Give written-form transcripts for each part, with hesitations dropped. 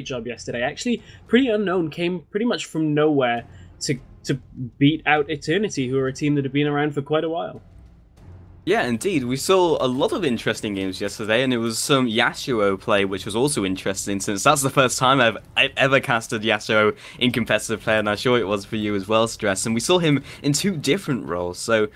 job yesterday. Actually, pretty unknown, came pretty much from nowhere to beat out Eternity, who are a team that have been around for quite a while. Yeah, indeed. We saw a lot of interesting games yesterday, and it was some Yasuo play, which was also interesting, since that's the first time I've ever casted Yasuo in competitive play, and I'm sure it was for you as well, Stress. And we saw him in two different roles, so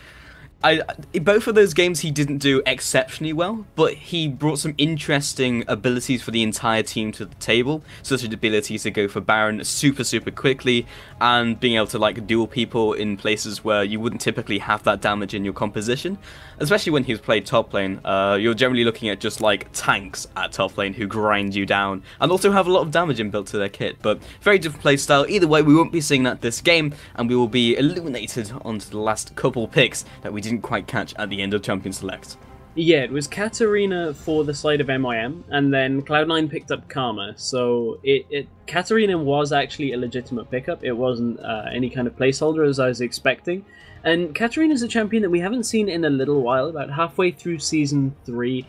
in both of those games he didn't do exceptionally well, but he brought some interesting abilities for the entire team to the table, such as the ability to go for Baron super quickly, and being able to like duel people in places where you wouldn't typically have that damage in your composition. Especially when he's played top lane, you're generally looking at just like tanks at top lane who grind you down, and also have a lot of damage inbuilt to their kit, but very different play style. Either way, we won't be seeing that this game, and we will be illuminated onto the last couple picks that we didn't quite catch at the end of Champion Select. Yeah, it was Katarina for the side of MYM, and then Cloud9 picked up Karma, so Katarina was actually a legitimate pickup. It wasn't any kind of placeholder as I was expecting. And Katarina's a champion that we haven't seen in a little while, about halfway through Season 3.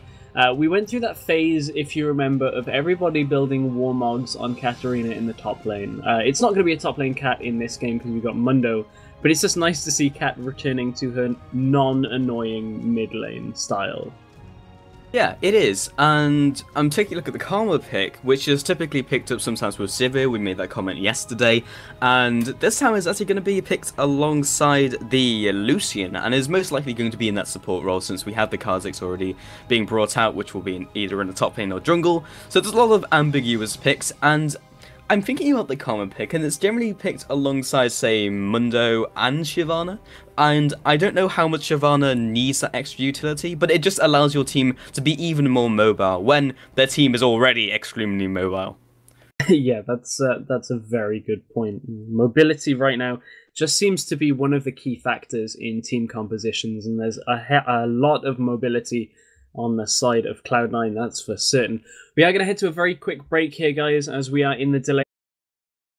We went through that phase, if you remember, of everybody building Warmogs on Katarina in the top lane. It's not going to be a top lane Cat in this game because we've got Mundo, but it's just nice to see Cat returning to her non-annoying mid lane style. Yeah, it is, and I'm taking a look at the Karma pick, which is typically picked up sometimes with Sivir. We made that comment yesterday, and this time it's actually going to be picked alongside the Lucian, and is most likely going to be in that support role since we have the Kha'Zix already being brought out, which will be either in the top lane or jungle. So there's a lot of ambiguous picks, and I'm thinking about the Karma pick, and it's generally picked alongside, say, Mundo and Shyvana, and I don't know how much Shyvana needs that extra utility, but it just allows your team to be even more mobile when their team is already extremely mobile. Yeah, that's a very good point. Mobility right now just seems to be one of the key factors in team compositions, and there's a lot of mobility on the side of Cloud9, that's for certain. We are going to head to a very quick break here, guys, as we are in the delay.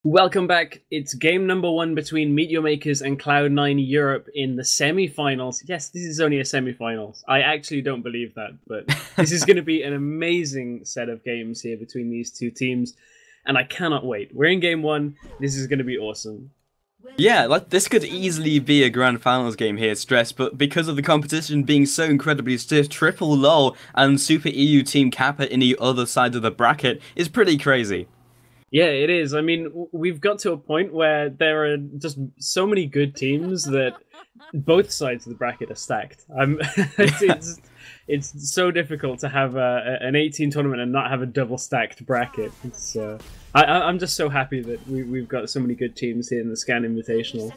Welcome back. It's game number 1 between Meet Your Makers and Cloud9 Europe in the semi-finals. Yes, this is only a semi-finals. I actually don't believe that, but this is going to be an amazing set of games here between these two teams, and I cannot wait. We're in game 1. This is going to be awesome. Yeah, like this could easily be a grand finals game here, Stress, but because of the competition being so incredibly stiff, triple LoL and Super EU Team Kappa in the other side of the bracket is pretty crazy. Yeah, it is. I mean, we've got to a point where there are just so many good teams that both sides of the bracket are stacked. It's so difficult to have an 18 tournament and not have a double stacked bracket. It's I'm just so happy that we've got so many good teams here in the Scan Invitational.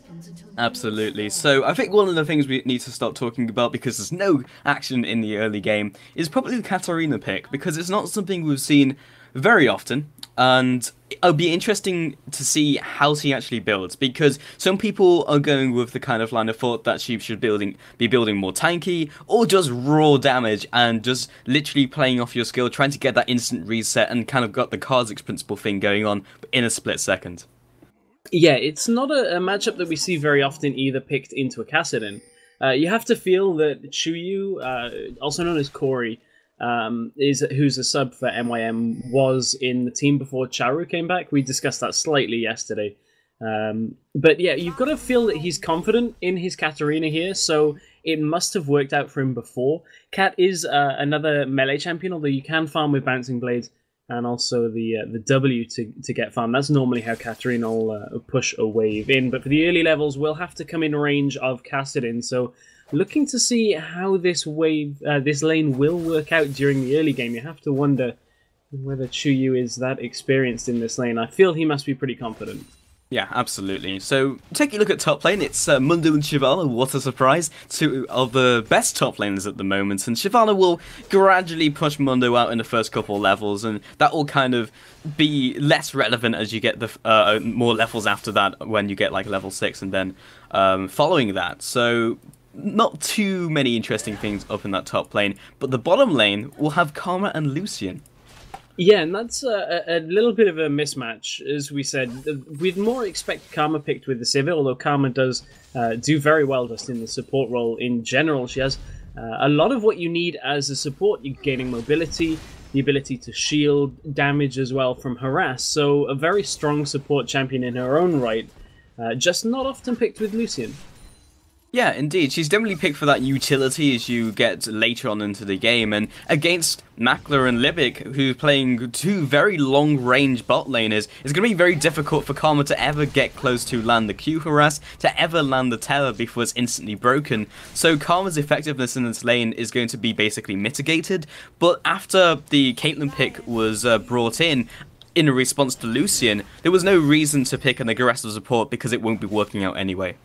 Absolutely. So I think one of the things we need to start talking about, because there's no action in the early game, is probably the Katarina pick, because it's not something we've seen very often, and it'll be interesting to see how she actually builds, because some people are going with the kind of line of thought that she should be building more tanky, or just raw damage and just literally playing off your skill, trying to get that instant reset, and kind of got the Kha'Zix principle thing going on in a split second. Yeah, it's not a matchup that we see very often either picked into a Kassadin. You have to feel that CHOYOU, also known as Corey, who's a sub for MYM, was in the team before Charu came back. We discussed that slightly yesterday. But yeah, you've got to feel that he's confident in his Katarina here, so it must have worked out for him before. Kat is another melee champion, although you can farm with Bouncing Blades and also the W to get farm. That's normally how Katarina will push a wave in, but for the early levels, we'll have to come in range of Kassadin, so looking to see how this lane will work out during the early game. You have to wonder whether CHOYOU is that experienced in this lane. I feel he must be pretty confident. Yeah, absolutely. So, taking a look at top lane, it's Mundo and Shyvana. What a surprise. Two of the best top laners at the moment. And Shyvana will gradually push Mundo out in the first couple levels, and that will kind of be less relevant as you get the more levels after that, when you get like level 6 and then following that. So, not too many interesting things up in that top lane, but the bottom lane will have Karma and Lucian. Yeah, and that's a little bit of a mismatch, as we said. We'd more expect Karma picked with the Sivir, although Karma does do very well just in the support role in general. She has a lot of what you need as a support. You're gaining mobility, the ability to shield, damage as well from harass. So a very strong support champion in her own right, just not often picked with Lucian. Yeah, indeed. She's definitely picked for that utility as you get later on into the game. And against Makler and Libik, who's playing two very long-range bot laners, it's going to be very difficult for Karma to ever get close to land the Q harass, to ever land the Terror before it's instantly broken. So Karma's effectiveness in this lane is going to be basically mitigated. But after the Caitlyn pick was brought in a response to Lucian, there was no reason to pick an aggressive support because it won't be working out anyway.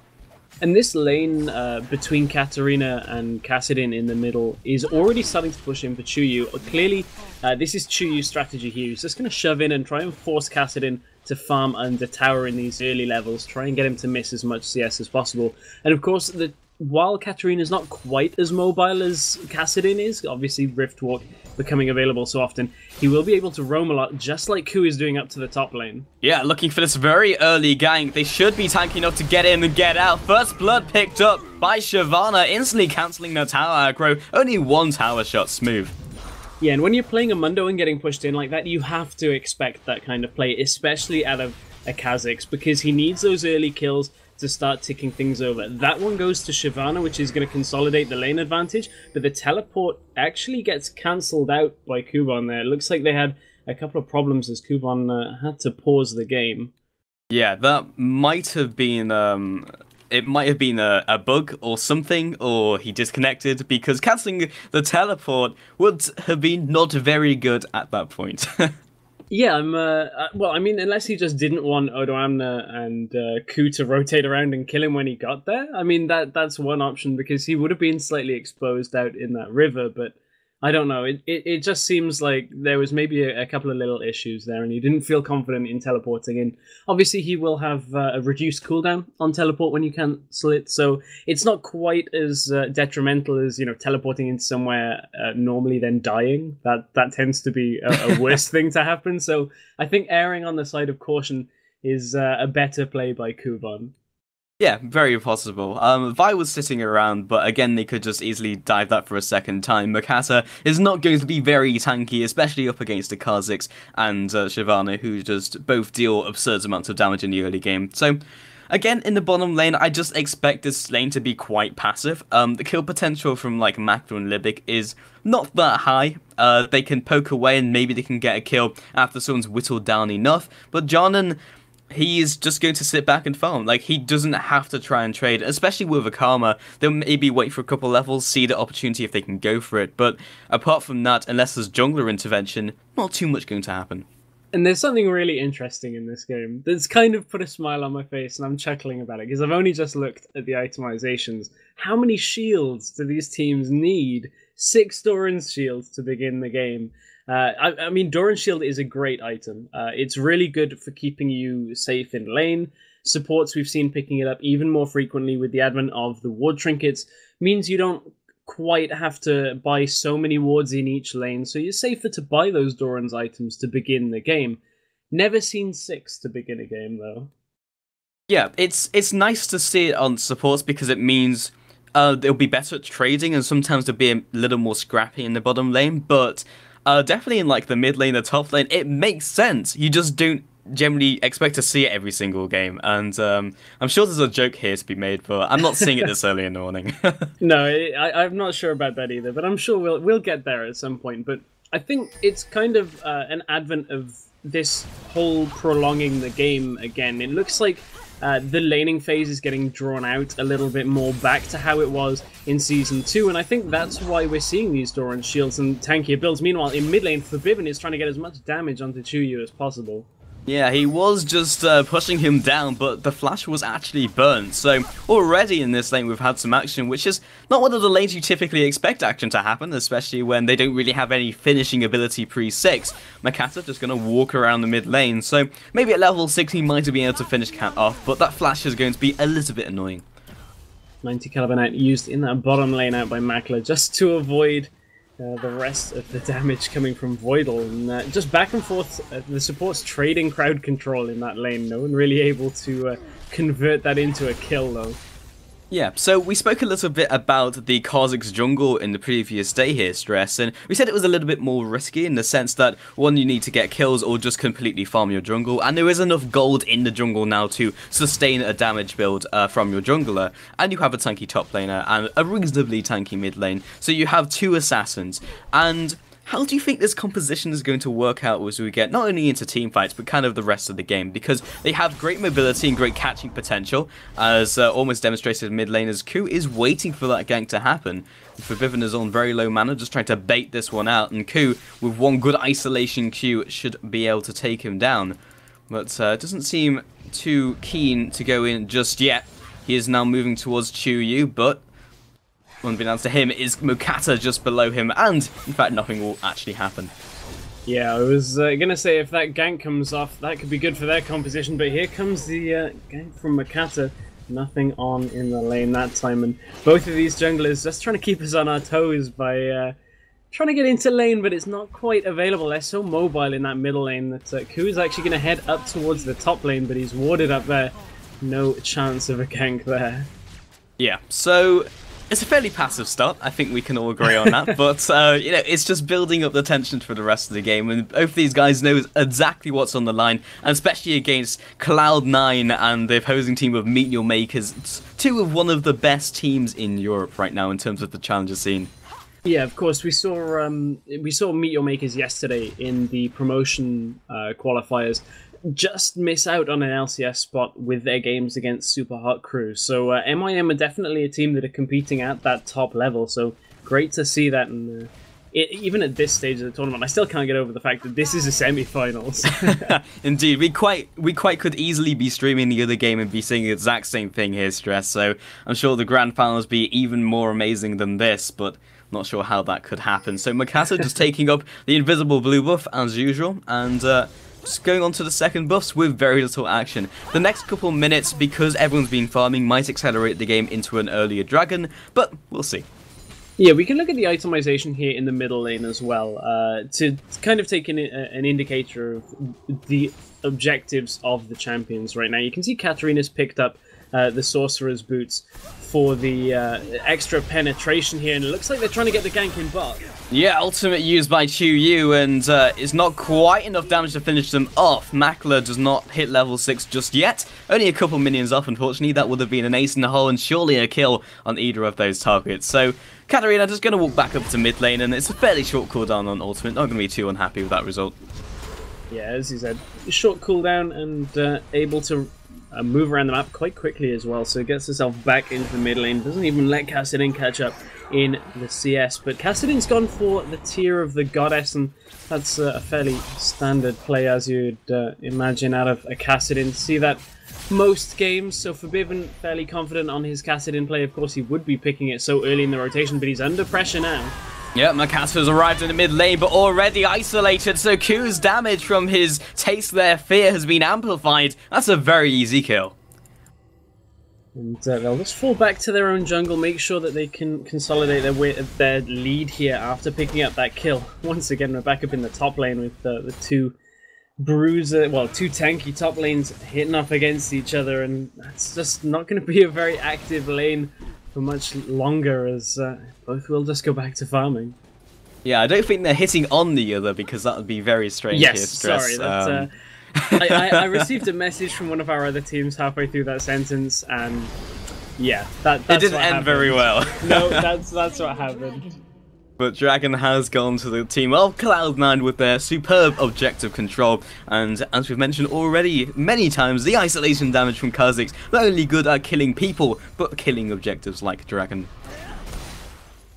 And this lane between Katarina and Kassadin in the middle is already starting to push in for CHOYOU. Clearly, this is CHOYOU's strategy here. He's just going to shove in and try and force Kassadin to farm under tower in these early levels, try and get him to miss as much CS as possible. And of course, while Katarina is not quite as mobile as Kassadin is, obviously Riftwalk becoming available so often, he will be able to roam a lot, just like Ku is doing up to the top lane. Yeah, looking for this very early gank. They should be tanky enough to get in and get out. First blood picked up by Shyvana, instantly cancelling the tower aggro. Only one tower shot, smooth. Yeah, and when you're playing a Mundo and getting pushed in like that, you have to expect that kind of play, especially out of a Kha'Zix, because he needs those early kills to start ticking things over. That one goes to Shyvana, which is going to consolidate the lane advantage, but the teleport actually gets cancelled out by Kubon there. It looks like they had a couple of problems as Kubon had to pause the game. Yeah, that might have been it might have been a bug or something, or he disconnected, because cancelling the teleport would have been not very good at that point. Yeah, well, I mean, unless he just didn't want Odoamne and Ku to rotate around and kill him when he got there. I mean, that's one option, because he would have been slightly exposed out in that river, but I don't know. It just seems like there was maybe a couple of little issues there, and he didn't feel confident in teleporting in. Obviously, he will have a reduced cooldown on teleport when you cancel it, so it's not quite as detrimental as, you know, teleporting into somewhere normally then dying. That tends to be a worse thing to happen. So I think erring on the side of caution is a better play by Kubon. Yeah, very possible. Vi was sitting around, but again, they could just easily dive that for a second time. Mokatte is not going to be very tanky, especially up against the Kha'Zix and Shyvana, who just both deal absurd amounts of damage in the early game. So, again, in the bottom lane, I just expect this lane to be quite passive. The kill potential from, like, Makler and Libik is not that high. They can poke away and maybe they can get a kill after someone's whittled down enough. But Jarnan, he is just going to sit back and farm. Like, he doesn't have to try and trade, especially with a Karma. They'll maybe wait for a couple levels, see the opportunity if they can go for it. But apart from that, unless there's jungler intervention, not too much going to happen. And there's something really interesting in this game that's kind of put a smile on my face, and I'm chuckling about it, because I've only just looked at the itemizations. How many shields do these teams need? 6 Doran's shields to begin the game. I mean, Doran's shield is a great item. It's really good for keeping you safe in lane. Supports, we've seen picking it up even more frequently with the advent of the ward trinkets, means you don't quite have to buy so many wards in each lane, so you're safer to buy those Doran's items to begin the game. Never seen 6 to begin a game, though. Yeah, it's nice to see it on supports, because it means they'll be better at trading, and sometimes they'll be a little more scrappy in the bottom lane, but definitely in, like, the mid lane, the top lane, it makes sense. You just don't generally expect to see it every single game, and I'm sure there's a joke here to be made, but I'm not seeing it this early in the morning. No, I'm not sure about that either, but I'm sure we'll get there at some point. But I think it's kind of an advent of this whole prolonging the game again. It looks like the laning phase is getting drawn out a little bit more back to how it was in Season 2, and I think that's why we're seeing these Doran shields and tankier builds. Meanwhile, in mid lane, Febiven is trying to get as much damage onto CHOYOU as possible. Yeah, he was just pushing him down, but the flash was actually burnt. So already in this lane we've had some action, which is not one of the lanes you typically expect action to happen, especially when they don't really have any finishing ability pre-6. Mokatte just going to walk around the mid lane, so maybe at level 6 he might have been able to finish Cat off, but that flash is going to be a little bit annoying. 90 caliber knight used in that bottom lane out by Makler just to avoid the rest of the damage coming from Voidle, and just back and forth, the support's trading crowd control in that lane. No one really able to convert that into a kill, though. Yeah, so we spoke a little bit about the Kha'Zix jungle in the previous day here, Stress, and we said it was a little bit more risky in the sense that, one, you need to get kills or just completely farm your jungle, and there is enough gold in the jungle now to sustain a damage build from your jungler, and you have a tanky top laner and a reasonably tanky mid lane, so you have 2 assassins, and how do you think this composition is going to work out as we get not only into team fights, but kind of the rest of the game? Because they have great mobility and great catching potential, as almost demonstrated in mid lane, as Ku is waiting for that gank to happen. Febiven is on very low mana, just trying to bait this one out, and Ku, with one good isolation Q, should be able to take him down. But doesn't seem too keen to go in just yet. He is now moving towards CHOYOU, but unbeknownst to him, is Mokatte just below him, and in fact nothing will actually happen. Yeah, I was gonna say if that gank comes off, that could be good for their composition, but here comes the gank from Mokatte. Nothing on in the lane that time, and both of these junglers just trying to keep us on our toes by trying to get into lane, but it's not quite available. They're so mobile in that middle lane that Ku is actually going to head up towards the top lane, but he's warded up there. No chance of a gank there. Yeah, so it's a fairly passive start, I think we can all agree on that, but you know, it's just building up the tension for the rest of the game, and both these guys know exactly what's on the line, and especially against Cloud9 and the opposing team of Meet Your Makers. It's 2 of one of the best teams in Europe right now in terms of the challenger scene. Yeah, of course, we saw Meet Your Makers yesterday in the promotion qualifiers just miss out on an LCS spot with their games against Super Hot Crew. So MYM are definitely a team that are competing at that top level. So great to see that. And even at this stage of the tournament, I still can't get over the fact that this is a semi-finals. Indeed, we quite could easily be streaming the other game and be saying the exact same thing here, Stress. So I'm sure the grand finals be even more amazing than this, but not sure how that could happen. So Mokatte just taking up the invisible blue buff as usual, and just going on to the second buffs with very little action. The next couple minutes, because everyone's been farming, might accelerate the game into an earlier dragon, but we'll see. Yeah, we can look at the itemization here in the middle lane as well, to kind of take an indicator of the objectives of the champions right now. You can see Katarina's picked up the Sorcerer's Boots for the extra penetration here, and it looks like they're trying to get the gank in bot. Yeah, ultimate used by CHOYOU, and it's not quite enough damage to finish them off. Makler does not hit level 6 just yet. Only a couple minions off, unfortunately. That would have been an ace in the hole and surely a kill on either of those targets. So Katarina just going to walk back up to mid lane, and it's a fairly short cooldown on ultimate. Not going to be too unhappy with that result. Yeah, as you said, short cooldown and able to move around the map quite quickly as well, so it gets herself back into the mid lane. Doesn't even let Kassadin catch up in the CS, but Kassadin's gone for the tier of the Goddess, and that's a fairly standard play as you'd imagine out of a Kassadin. See that most games, so Febiven fairly confident on his Kassadin play. Of course he would be picking it so early in the rotation, but he's under pressure now. Yeah, Mokatte has arrived in the mid lane, but already isolated, so Ku's damage from his Taste Their Fear has been amplified. That's a very easy kill. And they'll just fall back to their own jungle, make sure that they can consolidate their lead here after picking up that kill. Once again, we're back up in the top lane with the two two tanky top lanes hitting up against each other, and that's just not going to be a very active lane for much longer, as both will just go back to farming. Yeah, I don't think they're hitting on the other, because that would be very strange. Yes, here, Stress. sorry. That's, I received a message from one of our other teams halfway through that sentence, and yeah, that's it didn't end very well. No, that's what happened. But Dragon has gone to the team of Cloud9 with their superb objective control, and as we've mentioned already many times, the isolation damage from Kha'Zix not only good at killing people, but killing objectives like Dragon.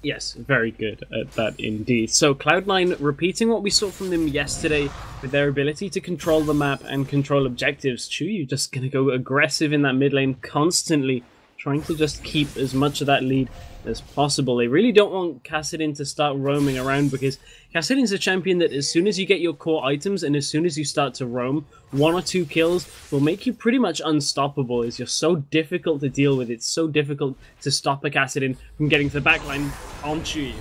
Yes, very good at that indeed. So Cloud9 repeating what we saw from them yesterday with their ability to control the map and control objectives. CHOYOU just going to go aggressive in that mid lane constantly, trying to just keep as much of that lead as possible. They really don't want Kassadin to start roaming around, because Kassadin's a champion that as soon as you get your core items and as soon as you start to roam, 1 or 2 kills will make you pretty much unstoppable, as you're so difficult to deal with. It's so difficult to stop a Kassadin from getting to the backline on CHOYOU.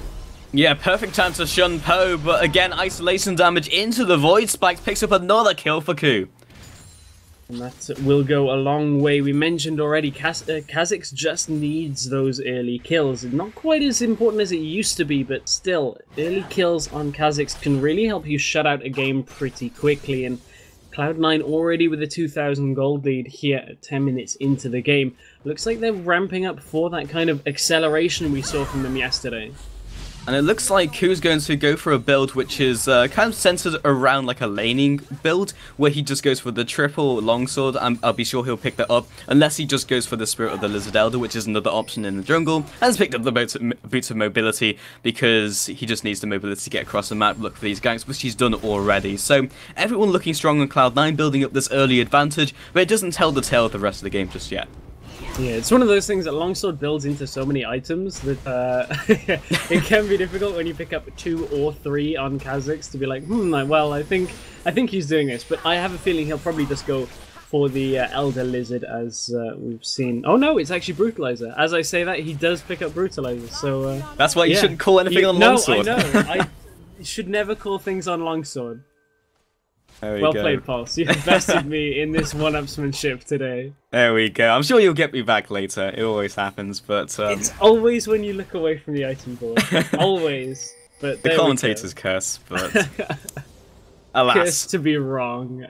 Yeah, perfect time to shun Poe, but again, isolation damage into the Void Spikes picks up another kill for Ku. And that will go a long way. We mentioned already, Kha'Zix just needs those early kills. Not quite as important as it used to be, but still, early kills on Kha'Zix can really help you shut out a game pretty quickly. And Cloud9 already with a 2,000 gold lead here at 10 minutes into the game. Looks like they're ramping up for that kind of acceleration we saw from them yesterday. And it looks like Ku's going to go for a build which is kind of centered around like a laning build, where he just goes for the triple longsword, and I'll be sure he'll pick that up, unless he just goes for the Spirit of the Lizard Elder, which is another option in the jungle, and has picked up the boots of mobility, because he just needs the mobility to get across the map, look for these ganks, which he's done already. So everyone looking strong on Cloud9, building up this early advantage, but it doesn't tell the tale of the rest of the game just yet. Yeah, it's one of those things that Longsword builds into so many items that it can be difficult when you pick up 2 or 3 on Kha'Zix to be like, well, I think he's doing this, but I have a feeling he'll probably just go for the Elder Lizard, as we've seen. Oh no, it's actually Brutalizer. As I say that, he does pick up Brutalizer, so... That's why you shouldn't call anything on Longsword. No, I know. I should never call things on Longsword. Well played, Pulse. You invested me in this one-upsmanship today. There we go. I'm sure you'll get me back later. It always happens, but... It's always when you look away from the item board. Always. But the commentator's curse, but... Alas. Curse to be wrong.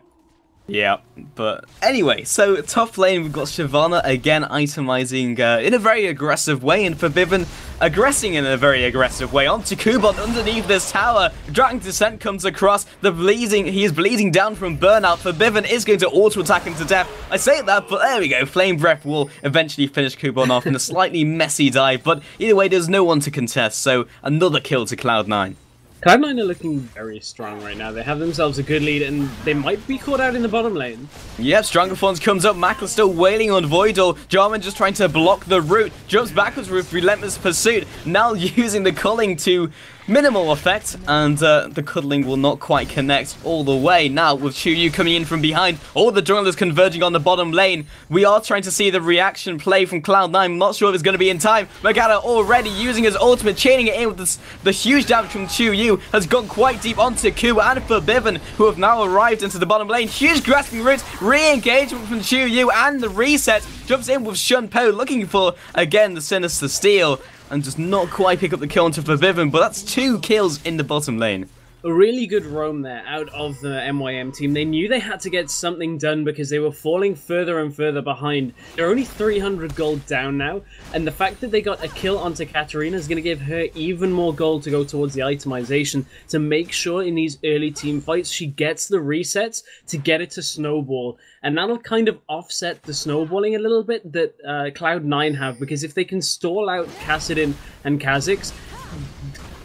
Yeah, but anyway, so top lane, we've got Shyvana again itemizing in a very aggressive way, and Febiven aggressing in a very aggressive way onto Kubon underneath this tower. Dragon Descent comes across, he is bleeding down from burnout. Febiven is going to auto-attack him to death. I say that, but there we go, Flame Breath will eventually finish Kubon off in a slightly messy dive, but either way, there's no one to contest, so another kill to Cloud9. Cloud9 are looking very strong right now. They have themselves a good lead, and they might be caught out in the bottom lane. Yep, Strangleforms comes up, Makler still wailing on Voidle. Jarman just trying to block the route, jumps backwards with Relentless Pursuit, now using the culling to minimal effect, and the cuddling will not quite connect all the way. Now, with CHOYOU coming in from behind, all the junglers converging on the bottom lane, we are trying to see the reaction play from Cloud9. I'm not sure if it's going to be in time. Mokatte already using his ultimate, chaining it in with the huge damage from CHOYOU, has gone quite deep onto Ku and Febiven, who have now arrived into the bottom lane. Huge grasping root, re-engagement from CHOYOU, and the reset, jumps in with Shunpo, looking for, again, the Sinister Steal, and just not quite pick up the kill onto Febiven, but that's 2 kills in the bottom lane. A really good roam there out of the MYM team. They knew they had to get something done because they were falling further and further behind. They're only 300 gold down now, and the fact that they got a kill onto Katarina is going to give her even more gold to go towards the itemization to make sure in these early team fights she gets the resets to get it to snowball. And that'll kind of offset the snowballing a little bit that Cloud9 have, because if they can stall out Kassadin and Kha'Zix,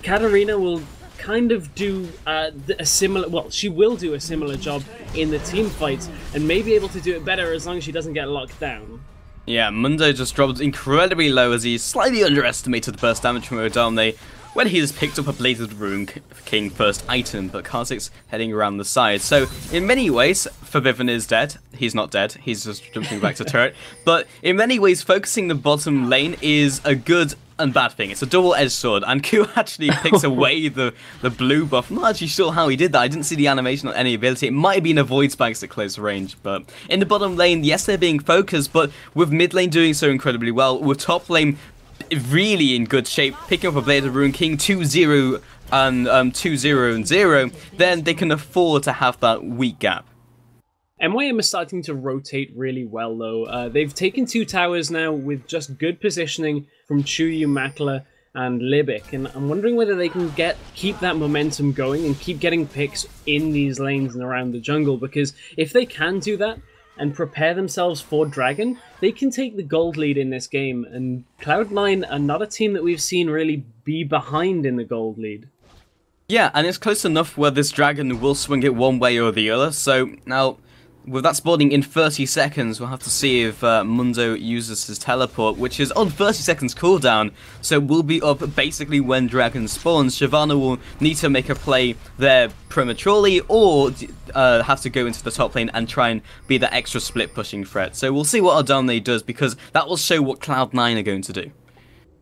Katarina will kind of do a similar, well, she will do a similar job in the team fights, and may be able to do it better as long as she doesn't get locked down. Yeah, Mundo just dropped incredibly low as he slightly underestimated the burst damage from Odoamne when he has picked up a Bladed Rune King first item, but Kha'Zix heading around the side. So, in many ways, Febiven is dead. He's not dead, he's just jumping back to turret. But in many ways, focusing the bottom lane is a good and bad thing. It's a double-edged sword, and Ku actually picks away the blue buff. I'm not actually sure how he did that. I didn't see the animation on any ability. It might have been avoid spikes at close range, but in the bottom lane, yes, they're being focused, but with mid lane doing so incredibly well, with top lane really in good shape, picking up a Bladed Rune King 2-0 and 2-0 and 0, then they can afford to have that weak gap. MYM is starting to rotate really well, though. They've taken 2 towers now with just good positioning from CHOYOU, Makler, and Libik, and I'm wondering whether they can keep that momentum going and keep getting picks in these lanes and around the jungle, because if they can do that and prepare themselves for Dragon, they can take the gold lead in this game, and Cloud9 are not a team that we've seen really be behind in the gold lead. Yeah, and it's close enough where this Dragon will swing it one way or the other, so now with that spawning in 30 seconds, we'll have to see if Mundo uses his teleport, which is on 30 seconds cooldown, so we'll be up basically when Dragon spawns. Shyvana will need to make a play there prematurely, or have to go into the top lane and try and be the extra split pushing threat. So we'll see what Odoamne does, because that will show what Cloud9 are going to do.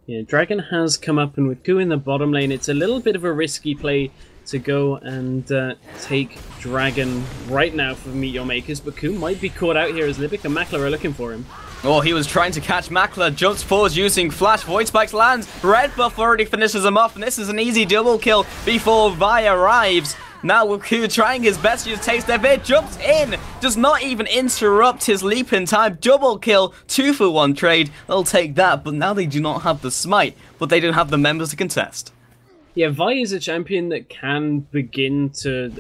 Yeah, Dragon has come up, and with Ku in the bottom lane, it's a little bit of a risky play to go and take Dragon right now for Meet Your Makers, but KHOYOU might be caught out here as Libik and Makler are looking for him. Oh, he was trying to catch Makler, jumps forward using Flash, Void Spikes lands, Red Buff already finishes him off, and this is an easy double kill before Vi arrives. Now with KHOYOU trying his best to use Taste Their Bit, jumps in, does not even interrupt his leap in time, double kill, 2-for-1 trade, they'll take that, but now they do not have the smite, but they don't have the members to contest. Yeah, Vi is a champion that can begin to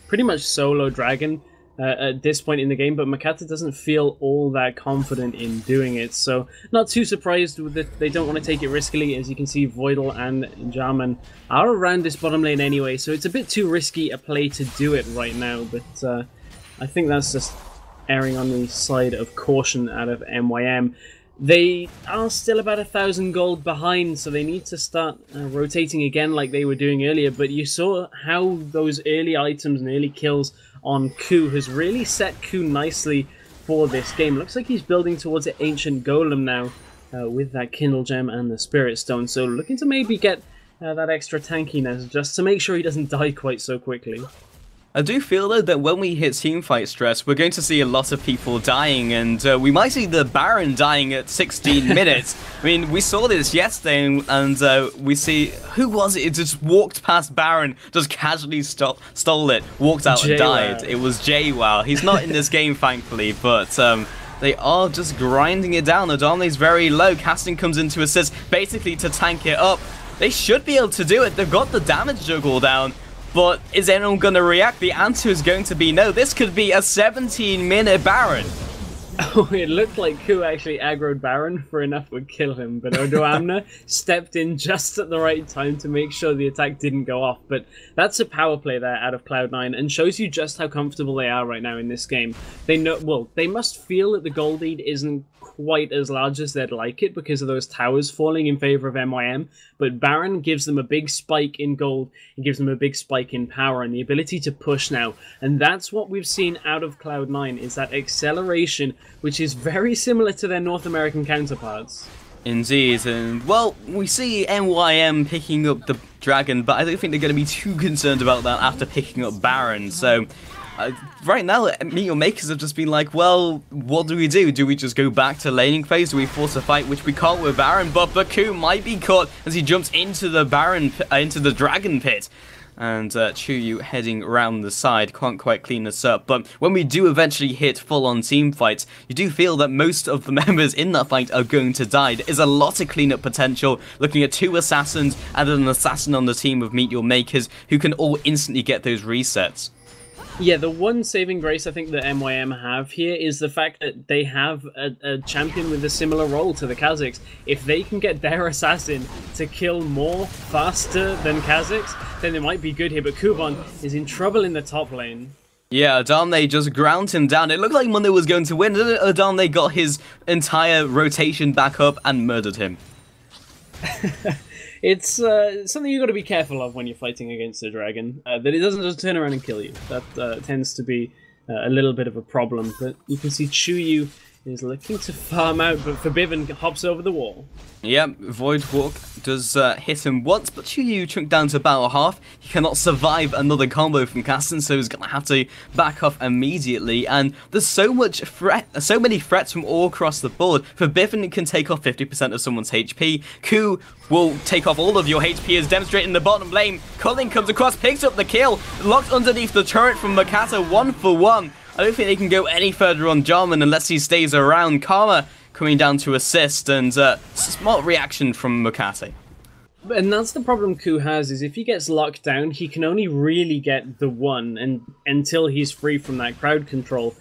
pretty much solo Dragon at this point in the game, but Mokatte doesn't feel all that confident in doing it, so not too surprised that they don't want to take it riskily. As you can see, Voidle and Jarman are around this bottom lane anyway, so it's a bit too risky a play to do it right now, but I think that's just erring on the side of caution out of MYM. They are still about 1,000 gold behind, so they need to start rotating again like they were doing earlier, but you saw how those early items and early kills on KHOYOU has really set KHOYOU nicely for this game. Looks like he's building towards an Ancient Golem now with that Kindle Gem and the Spirit Stone, so looking to maybe get that extra tankiness just to make sure he doesn't die quite so quickly. I do feel, though, that when we hit teamfight stress, we're going to see a lot of people dying, and we might see the Baron dying at 16 minutes. I mean, we saw this yesterday, and we see... Who was it? It just walked past Baron, just casually stole it, walked out and died. It was JWoww. He's not in this game, thankfully, but... they are just grinding it down. Odoamne's very low. Casting comes in to assist, basically to tank it up. They should be able to do it. They've got the damage juggle down. But is anyone going to react? The answer is going to be no. This could be a 17-minute Baron. Oh, it looked like KHOYOU actually aggroed Baron for enough would kill him, but Odoamne stepped in just at the right time to make sure the attack didn't go off. But that's a power play there out of Cloud9 and shows you just how comfortable they are right now in this game. They know, well, they must feel that the gold lead isn't quite as large as they'd like it because of those towers falling in favor of MYM, but Baron gives them a big spike in gold, and gives them a big spike in power and the ability to push now, and that's what we've seen out of Cloud9, is that acceleration, which is very similar to their North American counterparts. Indeed, and well, we see MYM picking up the Dragon, but I don't think they're going to be too concerned about that after picking up Baron, so... right now, Meet Your Makers have just been like, well, what do we do? Do we just go back to laning phase? Do we force a fight, which we can't with Baron? But KHOYOU might be caught as he jumps into the into the Dragon Pit. And CHOYOU heading around the side, can't quite clean this up. But when we do eventually hit full-on team fights, you do feel that most of the members in that fight are going to die. There is a lot of cleanup potential, looking at 2 assassins and an assassin on the team of Meet Your Makers, who can all instantly get those resets. Yeah, the one saving grace I think that MYM have here is the fact that they have a champion with a similar role to the Kazakhs. If they can get their assassin to kill more faster than Kazakhs, then they might be good here, but Kubon is in trouble in the top lane. Yeah, Odoamne just ground him down. It looked like Monday was going to win. Odoamne got his entire rotation back up and murdered him. It's something you've got to be careful of when you're fighting against a dragon, that it doesn't just turn around and kill you. That tends to be a little bit of a problem, but you can see CHOYOU is looking to farm out, but Febiven hops over the wall. Yep, Void Walk does hit him once, but CHOYOU chunked down to about half. He cannot survive another combo from Kasten, so he's going to have to back off immediately. And there's so many threats from all across the board. Febiven can take off 50% of someone's HP. KHOYOU will take off all of your HP, as demonstrated in the bottom lane. Colin comes across, picks up the kill, locked underneath the turret from Mokatte, 1-for-1. I don't think they can go any further on Jarman unless he stays around. Karma coming down to assist, and smart reaction from Mokatte. And that's the problem KHOYOU has, is if he gets locked down, he can only really get the one until he's free from that crowd control.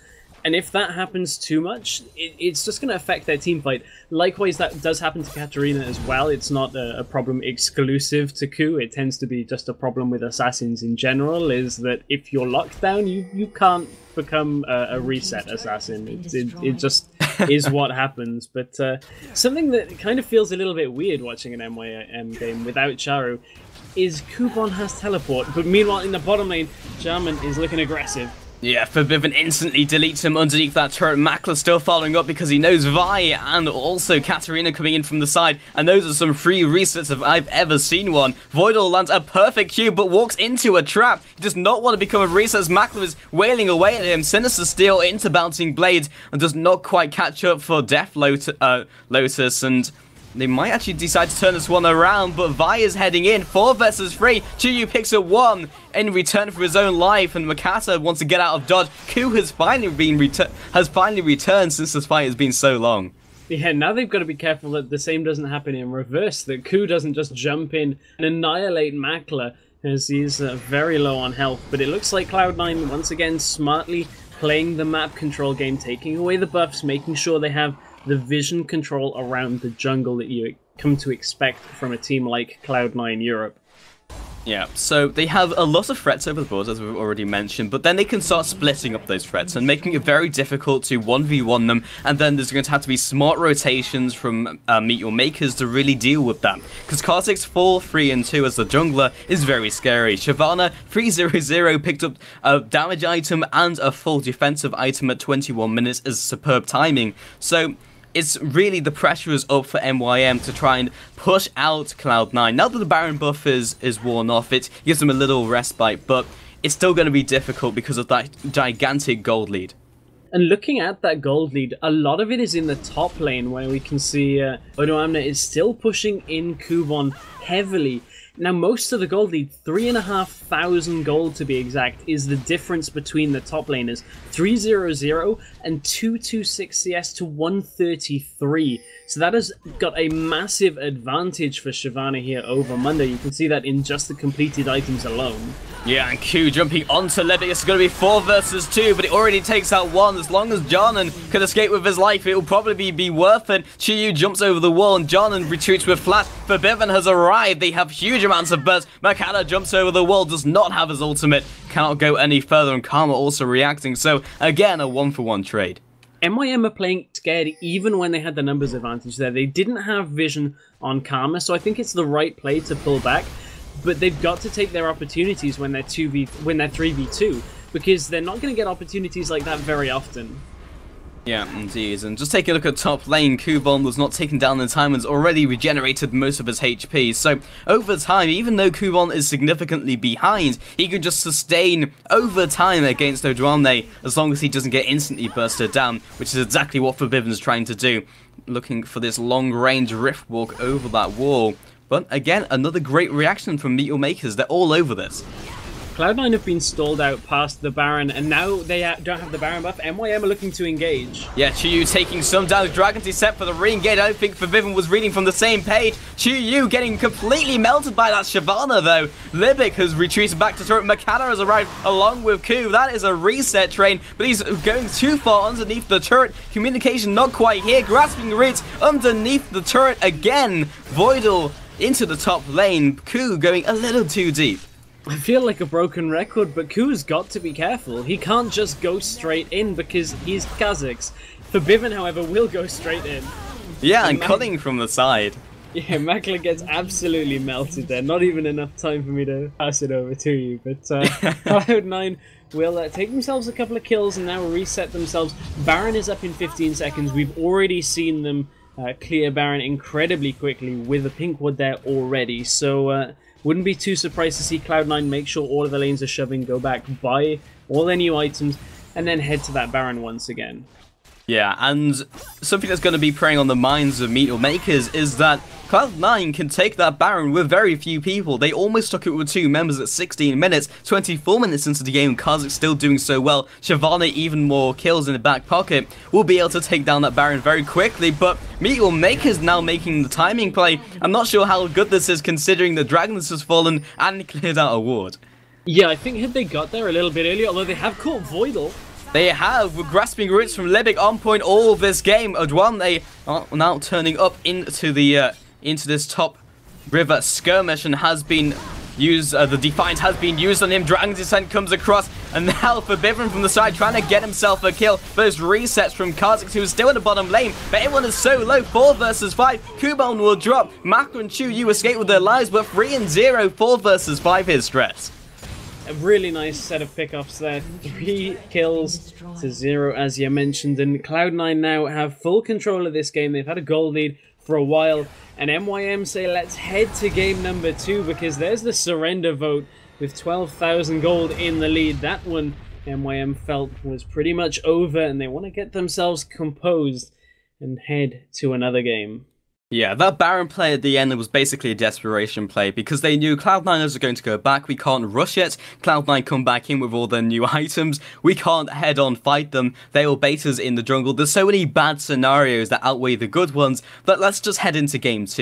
And if that happens too much, it's just going to affect their team fight. Likewise, that does happen to Katarina as well. It's not a problem exclusive to KHOYOU. It tends to be just a problem with assassins in general, is that if you're locked down, you can't become a reset assassin. It just is what happens. But something that kind of feels a little bit weird watching an MYM game without Charu is Kubon has teleport, but meanwhile in the bottom lane, Jarman is looking aggressive. Yeah, Febiven instantly deletes him underneath that turret. Makler still following up because he knows Vi and also Katarina coming in from the side. And those are some free resets if I've ever seen one. Voidle lands a perfect cube but walks into a trap. He does not want to become a reset as Makler is wailing away at him. Sinister Steel into Bouncing Blades and does not quite catch up for Death Lotus, and they might actually decide to turn this one around, but Vi is heading in. 4 versus 3. CHOYOU picks up 1 in return for his own life, and Mokatte wants to get out of dodge. Ku has finally returned since this fight has been so long. Yeah, now they've got to be careful that the same doesn't happen in reverse, that Ku doesn't just jump in and annihilate Makler, as he's very low on health. But it looks like Cloud9 once again smartly playing the map control game, taking away the buffs, making sure they have the vision control around the jungle that you come to expect from a team like Cloud9 Europe. Yeah, so they have a lot of threats over the board, as we've already mentioned, but then they can start splitting up those threats and making it very difficult to 1v1 them, and then there's going to have to be smart rotations from Meet Your Makers to really deal with that. Because Kha'Zix's 4, 3, and 2 as the jungler is very scary. Shyvana 3-0-0 picked up a damage item and a full defensive item at 21 minutes as superb timing. So it's really, the pressure is up for MYM to try and push out Cloud9. Now that the Baron buff is worn off, it gives them a little respite, but it's still going to be difficult because of that gigantic gold lead. And looking at that gold lead, a lot of it is in the top lane, where we can see Odoamne is still pushing in Kubon heavily. Now, most of the gold lead, 3,500 gold to be exact, is the difference between the top laners. 300 and 226 CS to 133. So that has got a massive advantage for Shyvana here over Mundo. You can see that in just the completed items alone. Yeah, and Q jumping onto Libik. It's going to be 4 versus 2, but it already takes out 1. As long as Jarnan can escape with his life, it will probably be worth it. CHOYOU jumps over the wall, and Jarnan retreats with flash. Febiven has arrived. They have huge amounts of burst. Mokatte jumps over the wall, does not have his ultimate, cannot go any further, and Karma also reacting. So, again, a 1-for-1 trade. MYM are playing scared even when they had the numbers advantage there. They didn't have vision on Karma, so I think it's the right play to pull back. But they've got to take their opportunities when they're 3v2, because they're not going to get opportunities like that very often. Yeah, indeed. And just take a look at top lane. Kubon was not taken down in time and has already regenerated most of his HP. So, over time, even though Kubon is significantly behind, he can just sustain over time against Odoamne as long as he doesn't get instantly bursted down, which is exactly what Febiven's trying to do. Looking for this long-range rift walk over that wall. But again, another great reaction from Meet Your Makers. They're all over this. Cloud9 have been stalled out past the Baron, and now they don't have the Baron buff. MYM are looking to engage. Yeah, CHOYOU taking some damage. Dragon set for the re-engage. I don't think Febiven was reading from the same page. CHOYOU getting completely melted by that Shyvana, though. Libik has retreated back to turret. Mokatte has arrived along with Ku. That is a reset train, but he's going too far underneath the turret. Communication not quite here. Grasping roots underneath the turret again. Voidle into the top lane. Ku going a little too deep. I feel like a broken record, but Ku's got to be careful. He can't just go straight in because he's Kha'Zix. Febiven, however, will go straight in. Yeah, and cutting from the side. Yeah, Makler gets absolutely melted there. Not even enough time for me to pass it over to you. But Cloud9 will take themselves a couple of kills and now reset themselves. Baron is up in 15 seconds. We've already seen them clear Baron incredibly quickly with a pink ward there already. So wouldn't be too surprised to see Cloud9 make sure all of the lanes are shoving, go back, buy all their new items, and then head to that Baron once again. Yeah, and something that's going to be preying on the minds of Meet Your Makers is that Cloud9 can take that Baron with very few people. They almost took it with 2 members at 16 minutes, 24 minutes into the game. Kha'Zix still doing so well. Shyvana even more kills in the back pocket. Will be able to take down that Baron very quickly, but Meet Your Makers now making the timing play. I'm not sure how good this is considering the Dragons has fallen and cleared out a ward. Yeah, I think had they got there a little bit earlier, although they have caught Voidle. They have, with grasping roots from Libik on point all this game. Odoamne are now turning up into this top river skirmish and has been used. The Defiant has been used on him. Dragon's Descent comes across, and now Febiven from the side trying to get himself a kill. Those resets from Kha'Zix, who is still in the bottom lane, but everyone is so low. 4 versus 5. Kubon will drop. Makler and CHOYOU escape with their lives, but 3-0. 4 versus 5 is stress. A really nice set of pickups there. 3 kills to 0, as you mentioned, and Cloud9 now have full control of this game. They've had a gold lead for a while, and MYM say let's head to game number 2, because there's the surrender vote with 12,000 gold in the lead. That one MYM felt was pretty much over, and they want to get themselves composed and head to another game. Yeah, that Baron play at the end was basically a desperation play, because they knew Cloud9ers are going to go back. We can't rush it. Cloud9 come back in with all their new items. We can't head-on fight them. They will bait us in the jungle. There's so many bad scenarios that outweigh the good ones, but let's just head into game 2.